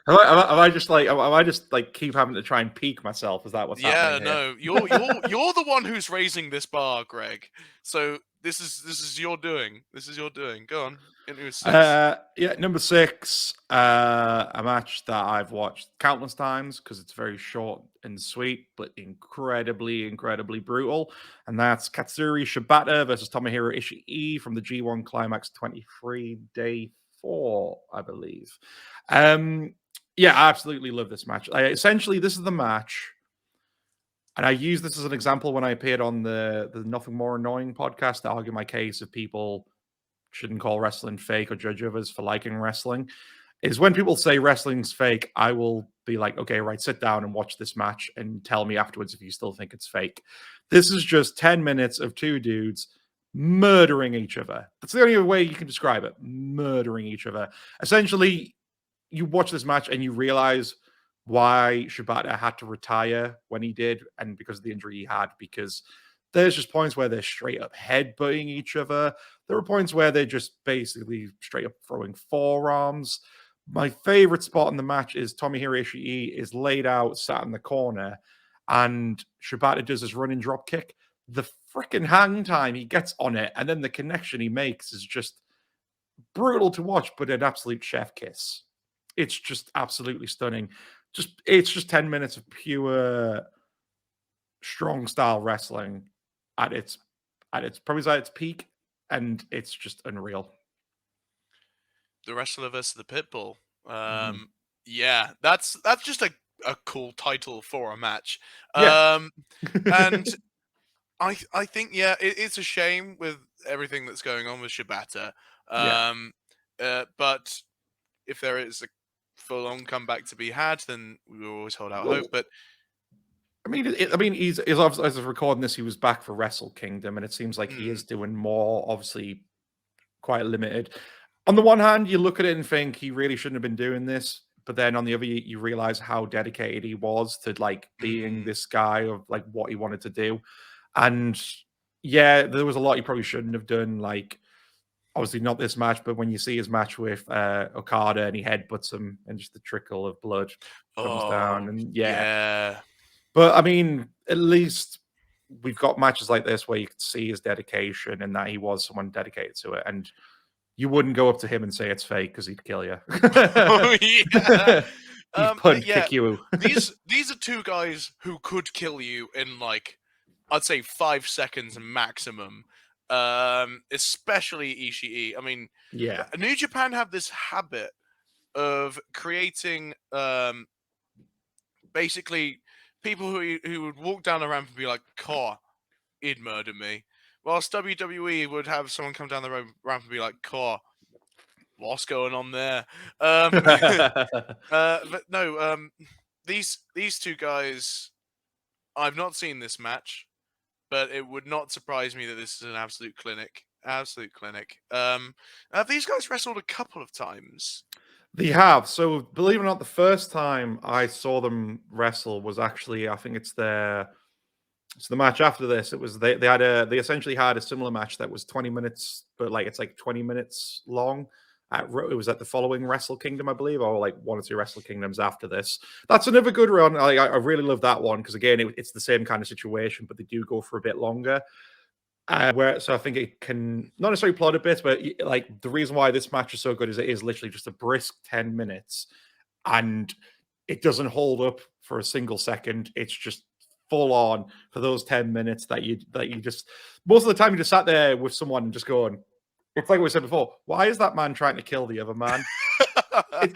I just like am I just like keep having to try and peak myself? Is that what's Yeah, happening here? no, you're the one who's raising this bar, Greg. So this is your doing. This is your doing. Go on. Into 6. Yeah, number 6, a match that I've watched countless times because it's very short and sweet, but incredibly, incredibly brutal. And that's Katsuri Shibata versus Tomohiro Ishii from the G1 Climax 23 Day 4, I believe. Yeah, I absolutely love this match. Essentially, this is the match, and I use this as an example when I appeared on the Nothing More Annoying podcast to argue my case of people shouldn't call wrestling fake or judge others for liking wrestling, is when people say wrestling's fake, I will be like, okay, right, sit down and watch this match and tell me afterwards if you still think it's fake. This is just 10 minutes of two dudes murdering each other. That's the only way you can describe it. Murdering each other. Essentially, you watch this match and you realize why Shibata had to retire when he did, and because of the injury he had, because there's just points where they're straight up headbutting each other. There are points where they're just basically straight up throwing forearms. My favorite spot in the match is Tomohiro Ishii is laid out, sat in the corner, and Shibata does his running drop kick. The freaking hang time he gets on it, and then the connection he makes is just brutal to watch, but an absolute chef kiss. It's just absolutely stunning. It's just 10 minutes of pure strong style wrestling at its probably at its peak, and it's just unreal. The wrestler versus the Pitbull. Mhm. Yeah, that's just a cool title for a match. Yeah. And I think it's a shame with everything that's going on with Shibata. Yeah. But if there is a full on comeback to be had, then we will always hold out hope. Well, But I mean, he's obviously, as of recording this, he was back for Wrestle Kingdom, and it seems like he mm, is doing more. Obviously, quite limited. On the one hand, you look at it and think he really shouldn't have been doing this, but then on the other, you realize how dedicated he was to like being mm, this guy of like what he wanted to do. And yeah, there was a lot he probably shouldn't have done. Like obviously not this match, but when you see his match with Okada and he headbutts him and just the trickle of blood comes down, oh and yeah. yeah, But I mean, at least we've got matches like this where you can see his dedication and that he was someone dedicated to it. And you wouldn't go up to him and say it's fake because he'd kill you. oh yeah. He'd But punt yeah, kick you. these are two guys who could kill you in like I'd say 5 seconds maximum. Especially Ishii. I mean, Yeah. New Japan have this habit of creating basically people who would walk down the ramp and be like, "Car, he'd murder me," whilst WWE would have someone come down the ramp and be like, "Car, what's going on there?" But no, these two guys, I've not seen this match, but it would not surprise me that this is an absolute clinic. Absolute clinic. Have these guys wrestled a couple of times? They have. So, believe it or not, the first time I saw them wrestle was actually, I think it's the match after this. It was they essentially had a similar match that was 20 minutes, but like it's like 20 minutes long. It was at the following Wrestle Kingdom, I believe, or like one or two Wrestle Kingdoms after this. That's another good run. I really love that one because again, it's the same kind of situation, but they do go for a bit longer. So I think it can not necessarily plot a bit, but like the reason why this match is so good is it is literally just a brisk 10 minutes, and it doesn't hold up for a single second. It's just full on for those 10 minutes that you just most of the time you just sat there with someone and just going. It's like we said before. Why is that man trying to kill the other man?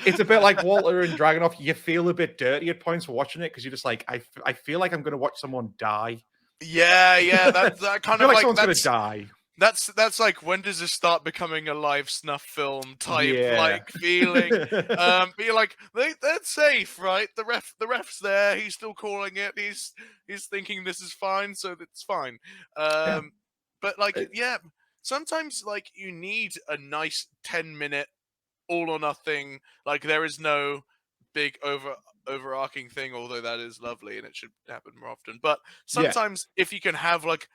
It's a bit like Walter and Dragunov. You feel a bit dirty at points for watching it because you're just like, I feel like I'm going to watch someone die. Yeah, that I kind feel of like like someone's going to die. that's like when does this start becoming a live snuff film type Yeah. like feeling? But you're like they're safe, right? The ref's there. He's still calling it. He's thinking this is fine, so it's fine. Yeah. But like Uh, yeah, sometimes like you need a nice 10-minute all or nothing. Like there is no big overarching thing, although that is lovely and it should happen more often. But Yeah. sometimes if you can have like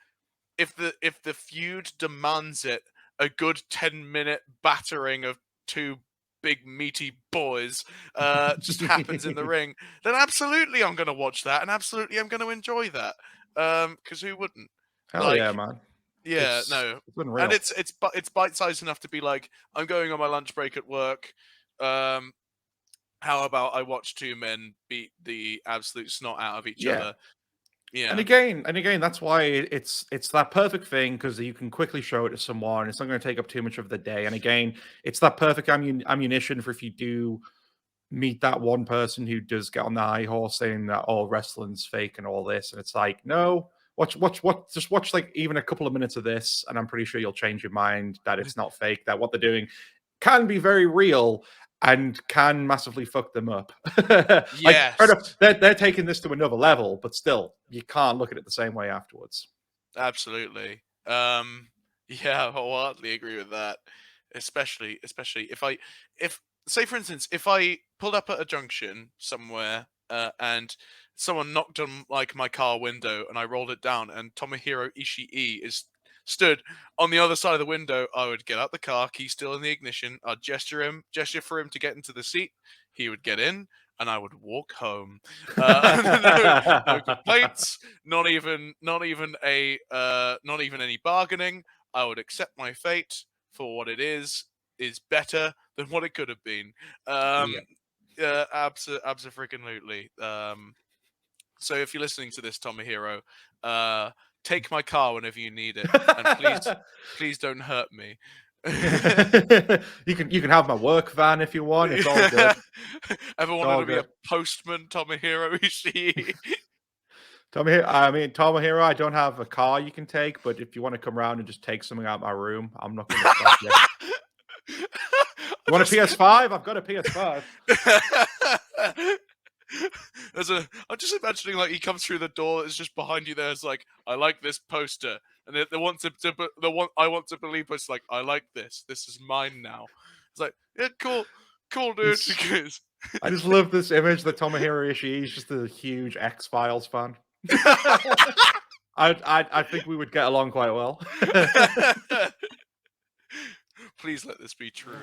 if the feud demands it, a good 10-minute battering of two big meaty boys just happens in the ring, then absolutely I'm going to watch that and absolutely I'm going to enjoy that. Because who wouldn't? Hell yeah, Like man. Yeah, It's no, unreal. and it's bite-sized enough to be like, I'm going on my lunch break at work. How about I watch two men beat the absolute snot out of each Yeah. other? And Yeah, again, that's why it's that perfect thing because you can quickly show it to someone. It's not going to take up too much of the day. And again, it's that perfect ammunition for if you do meet that one person who does get on the high horse saying that oh wrestling's fake and all this, and it's like no, just watch like even a couple of minutes of this, and I'm pretty sure you'll change your mind that it's not fake. That what they're doing can be very real and can massively fuck them up. Like fair yes, enough, they're taking this to another level, but still, you can't look at it the same way afterwards. absolutely. Yeah, I wholeheartedly agree with that. Especially if say for instance, if I pulled up at a junction somewhere and someone knocked on like my car window and I rolled it down and Tomohiro Ishii is stood on the other side of the window, I would get out the car, key still in the ignition, I'd gesture for him to get into the seat, he would get in, and I would walk home. No complaints, not even any bargaining. I would accept my fate for what it is better than what it could have been. Yeah. Absolutely. So if you're listening to this, Tomohiro, take my car whenever you need it, and please don't hurt me. You can have my work van if you want. It's all good. Ever It's wanted all to be a good. postman, Tomohiro Ishii? Tomohiro, I don't have a car you can take, but if you want to come around and just take something out of my room, I'm not going to stop you. You want a PS5? I've got a PS5. I'm just imagining like he comes through the door. It's just behind you. There's like, I like this poster, and they want the one I want to believe was like, I like this. This is mine now. It's like, yeah, cool, dude. Because I just love this image that Tomohiro Ishii is just a huge X-Files fan. I think we would get along quite well. please let this be true.